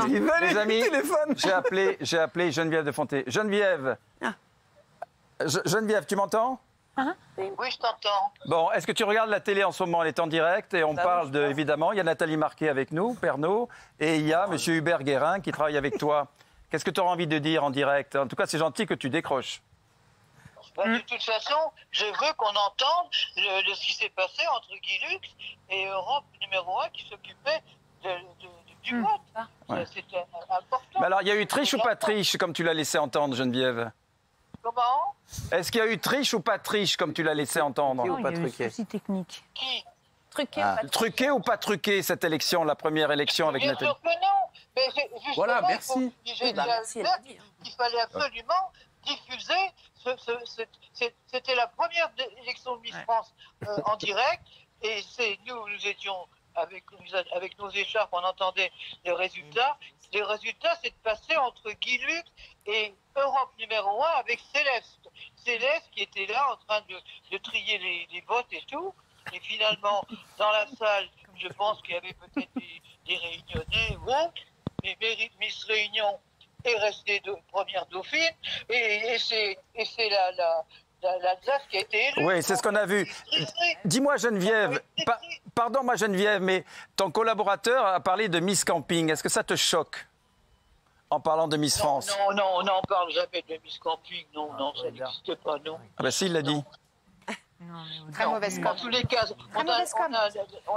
Il va Les amis, téléphone. j'ai appelé Geneviève de Fonté. Geneviève. Geneviève, tu m'entends? Oui, je t'entends. Bon, est-ce que tu regardes la télé en ce moment? Elle est en direct et on parle de, évidemment, il y a Nathalie Marquet avec nous, Pernod, et il y a M. Hubert Guérin qui travaille avec toi. Qu'est-ce que tu auras envie de dire en direct? En tout cas, c'est gentil que tu décroches. De toute façon, je veux qu'on entende ce qui s'est passé entre Guy Lux et Europe numéro 1 qui s'occupait du vote. Ouais. C'était important. Mais alors, il y a eu triche ou pas triche, comme tu l'as laissé entendre, Geneviève? Comment? Est-ce qu'il y a eu triche ou pas triche, comme tu l'as laissé entendre? Ou pas Il y a eu truqué. souci technique. Qui? Truqué, Ah. pas truqué. Truqué ou pas truqué, cette élection, la première élection avec Bien Nathalie? sûr que non. Mais justement, Voilà, merci. J'ai merci, elle a dit, hein. qu'il fallait absolument diffuser. C'était la première élection de Miss France en direct. Et nous étions avec nos écharpes, on entendait les résultats. Les résultats, c'est de passer entre Guy Lux et Europe numéro 1 avec Céleste. Céleste qui était là en train de trier les votes et tout. Et finalement, dans la salle, je pense qu'il y avait peut-être des réunionnais ou autres. Mais Miss Réunion est restée première dauphine. Et c'est l'Alsace qui a été élue. Oui, c'est ce qu'on a vu. Dis-moi, Geneviève, pardon-moi, Geneviève, mais ton collaborateur a parlé de Miss Camping. Est-ce que ça te choque en parlant de Miss France? Non, on n'en parle jamais de Miss Camping. Non, ça n'existe pas, non. Ah ben si, il l'a dit. Très mauvaise En tous les cas, on a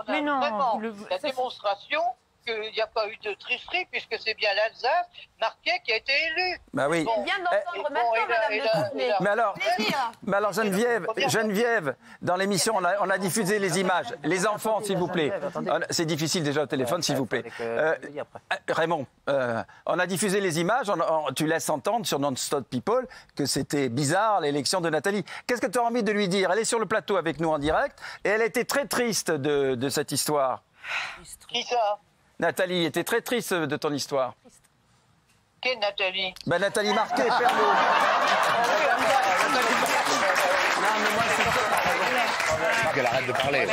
Mais non, vraiment le- la démonstration qu'il n'y a pas eu de tricherie, puisque c'est bien l'Alsace, Marquet, qui a été élu. Bah oui. Bon. Bien d'entendre maintenant, Madame de Fontenay. Mais alors, Geneviève, dans l'émission, on a diffusé les images. Les enfants, s'il vous plaît. C'est difficile déjà au téléphone, s'il vous plaît. Raymond, on a diffusé les images. Tu laisses entendre sur Non-Stop People que c'était bizarre l'élection de Nathalie. Qu'est-ce que tu as envie de lui dire? Elle est sur le plateau avec nous en direct et elle était très triste de cette histoire. Qui ça? Nathalie était très triste de ton histoire. Quelle Nathalie? Ben, Nathalie Marquet, Pernod. Qu'elle arrête de parler.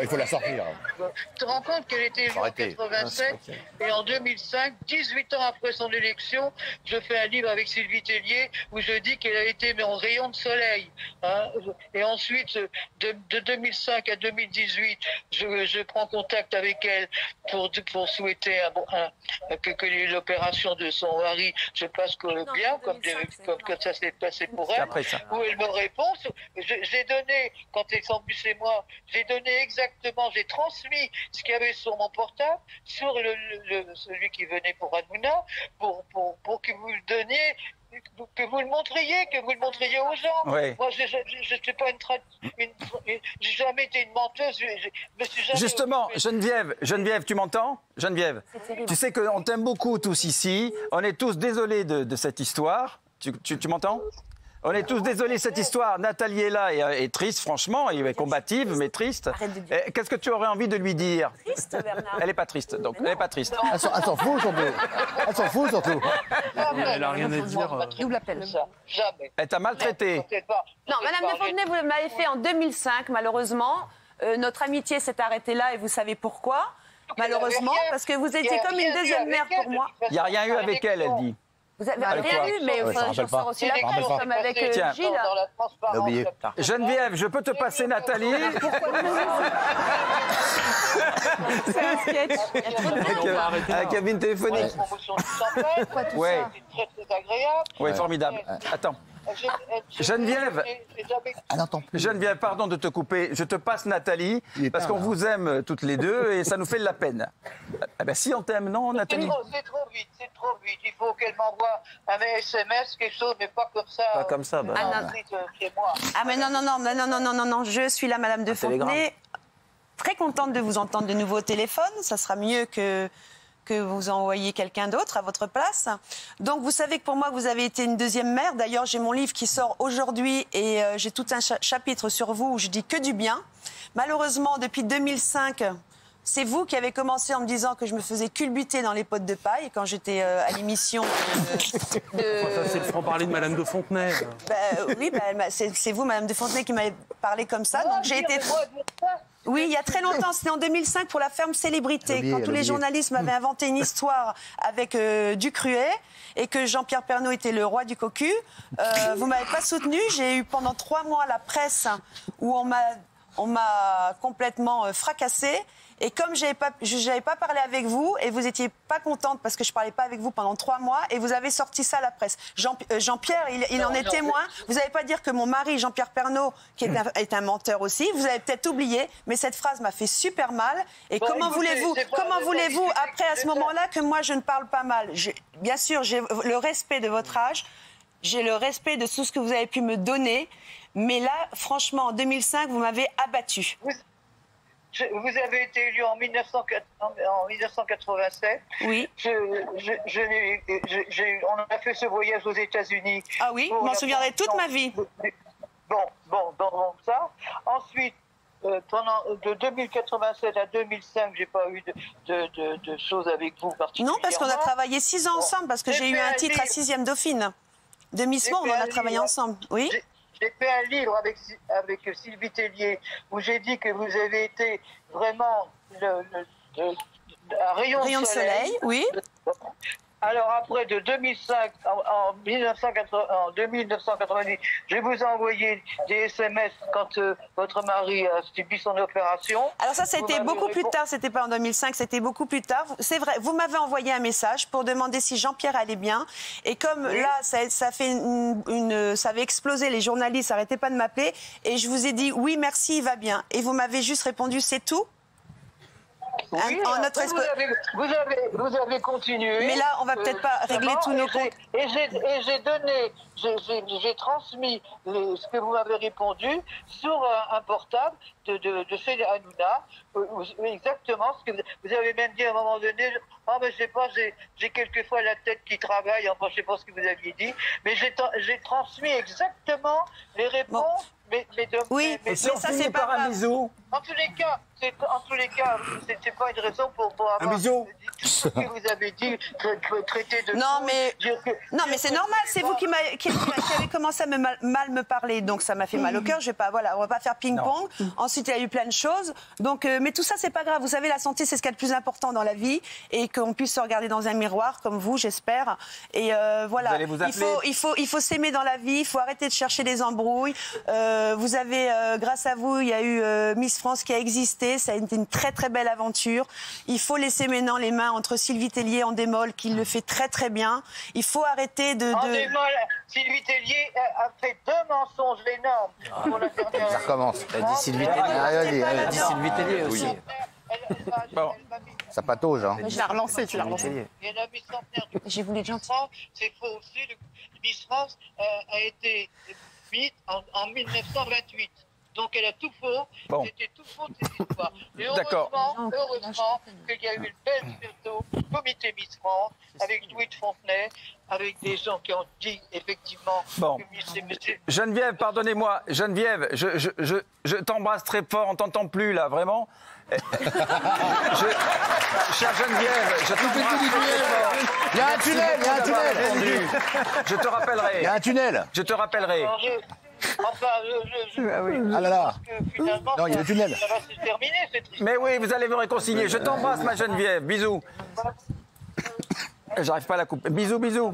Il faut la sortir. Tu te rends compte qu'elle était élue en Arrêtez. 87 et en 2005, 18 ans après son élection, je fais un livre avec Sylvie Tellier où je dis qu'elle a été mais en rayon de soleil. Hein. Et ensuite, de 2005 à 2018, je prends contact avec elle pour souhaiter que l'opération de son mari se passe bien, comme ça s'est passé pour elle. Après ça. Où elle me répond, j'ai donné, quand elle s'en chez moi, j'ai donné exactement, j'ai transmis ce qu'il y avait sur mon portable, sur celui qui venait pour Hanouna, pour que vous le donniez, que vous le montriez aux gens. Oui. Moi, je suis pas j'ai jamais été une menteuse. Je me suis jamais Justement, occupée. Geneviève, tu m'entends? Geneviève, tu sais qu'on t'aime beaucoup tous ici. On est tous désolés de cette histoire. Tu m'entends? On est tous désolés de cette histoire. Nathalie est là et est triste, franchement, et est combative, mais triste. Arrête de dire. Qu'est-ce que tu aurais envie de lui dire? Triste, Bernard. Elle n'est pas triste, donc. Elle n'est pas triste. Elle s'en fout surtout. Elle s'en fout surtout. Jamais. Elle a rien à dire. Double appel. Ça, jamais. Elle t'a maltraité. Non, Madame de Fontenay, vous m'avez fait en 2005, malheureusement. Notre amitié s'est arrêtée là et vous savez pourquoi. Malheureusement, parce que vous étiez comme une deuxième mère pour moi. Il n'y a rien eu avec elle, elle dit. Vous avez Avec rien quoi? eu, mais Ouais, ça je rappelle pas. sors aussi la Ça rappelle France, pas. comme avec Tiens. Gilles. Dans la transparence. Oublié. Geneviève, je peux te passer Nathalie C'est un sketch. Il y a trop de monde. à la cabine téléphonique. Promotion du champagne. Quoi, tout Ouais. ça C'est très agréable. Oui, formidable. Attends. Geneviève. Elle n'entend plus. Geneviève, pardon de te couper. Je te passe Nathalie, Il est parce tard, qu'on là. vous aime toutes les deux et ça nous fait de la peine. Eh ben si on t'aime, non, Nathalie? C'est trop vite. Il faut qu'elle m'envoie un SMS, quelque chose, mais pas comme ça. Pas comme ça, bah. Ah, non. Chez moi. Ah, mais non, je suis là, Madame de Fontenay. Très contente de vous entendre de nouveau au téléphone. Ça sera mieux que vous envoyiez quelqu'un d'autre à votre place. Donc, vous savez que pour moi, vous avez été une deuxième mère. D'ailleurs, j'ai mon livre qui sort aujourd'hui et j'ai tout un chapitre sur vous où je dis que du bien. Malheureusement, depuis 2005, c'est vous qui avez commencé en me disant que je me faisais culbuter dans les pottes de paille quand j'étais à l'émission Ça, c'est le franc-parler de Madame de Fontenay. oui, c'est vous, Madame de Fontenay, qui m'avez parlé comme ça. Donc, j'ai été... Oui, il y a très longtemps, c'était en 2005 pour la ferme Célébrité, quand tous les journalistes m'avaient inventé une histoire avec Ducruet et que Jean-Pierre Pernaut était le roi du cocu. Vous m'avez pas soutenu. J'ai eu pendant 3 mois la presse où on m'a complètement fracassée. Et comme je n'avais pas parlé avec vous et vous n'étiez pas contente parce que je ne parlais pas avec vous pendant 3 mois et vous avez sorti ça à la presse. Jean-Pierre, il en est témoin. Vous n'allez pas dire que mon mari, Jean-Pierre Pernaut, qui est un menteur aussi, vous avez peut-être oublié, mais cette phrase m'a fait super mal. Et Bon, comment voulez-vous, après, à ce moment-là, que moi, je ne parle pas mal? Bien sûr, j'ai le respect de votre âge, j'ai le respect de tout ce que vous avez pu me donner, mais là, franchement, en 2005, vous m'avez abattue. Vous avez été élu en 1987. Oui. On a fait ce voyage aux États-Unis. Ah oui, je m'en souviendrai toute ma vie. Bon, ça. Ensuite, de 2087 à 2005, j'ai pas eu de choses avec vous particulièrement. Non, parce qu'on a travaillé 6 ans ensemble, parce que j'ai eu un titre à 6e Dauphine. De Miss Monde, on a travaillé ensemble. Oui. J'ai fait un livre avec Sylvie Tellier où j'ai dit que vous avez été vraiment un rayon de soleil. Oui. Alors après, de 2005 en 1990, je vous ai envoyé des SMS quand votre mari a subi son opération. Alors ça, c'était beaucoup plus tard, c'était pas en 2005, c'était beaucoup plus tard. C'est vrai, vous m'avez envoyé un message pour demander si Jean-Pierre allait bien. Et comme là, ça avait explosé, les journalistes n'arrêtaient pas de m'appeler. Et je vous ai dit, oui, merci, il va bien. Et vous m'avez juste répondu, c'est tout. Oui, vous avez continué. Mais là, on va peut-être pas régler tous nos comptes. Et j'ai transmis ce que vous m'avez répondu sur un portable de chez Hanouna. Exactement ce que vous avez même dit à un moment donné. Oh, mais je sais pas, j'ai quelquefois la tête qui travaille. Enfin, je sais pas ce que vous aviez dit. Mais j'ai transmis exactement les réponses. Bon. Oui, mais ça, c'est pas un bisou. En tous les cas, c'est pas une raison pour un bisou. Ce que vous avez dit, traiter de... Non, mais c'est normal. C'est vous qui avez commencé à mal me parler, donc ça m'a fait mal au cœur. On va pas faire ping-pong. Ensuite, il y a eu plein de choses. Donc, mais tout ça, c'est pas grave. Vous savez, la santé, c'est ce qu'il y a de plus important dans la vie, et qu'on puisse se regarder dans un miroir, comme vous, j'espère. Et voilà. Vous allez vous appeler. Il faut s'aimer dans la vie. Il faut arrêter de chercher des embrouilles. Vous avez, grâce à vous, il y a eu Miss France qui a existé. Ça a été une très très belle aventure. Il faut laisser maintenant les mains entre Sylvie Tellier en démol, qui le fait très très bien. Il faut arrêter de... En démol, Sylvie Tellier a fait 2 mensonges énormes pour la dernière... Ça recommence. Elle dit Sylvie Tellier. Elle dit Sylvie Tellier aussi. Bon. Ça patauge, hein. Je l'ai relancé, tu l'as relancé. Il y a la Miss Centenaire du J'ai voulu être gentil. C'est faux aussi. Le Miss France a été mise en 1928. Donc elle a tout faux. Bon. C'était tout faux de cette histoire. Et D'accord. heureusement qu'il y a eu une belle photo du comité Miss France avec Louis de Fontenay, avec des gens qui ont dit effectivement Bon. que monsieur... Geneviève, pardonnez-moi. Geneviève, je t'embrasse très fort. On t'entend plus, là, vraiment. Chère Geneviève, je t'embrasse. Il y a un tunnel, il y a un tunnel. Je te rappellerai. Il y a un tunnel. Je te rappellerai. Enfin, Ah là là. que finalement, Non, il y a le tunnel. ça va se terminer, cette histoire. Mais oui, vous allez vous réconcilier. Je t'embrasse, ma Geneviève. Bisous. J'arrive pas à la couper. Bisous, bisous.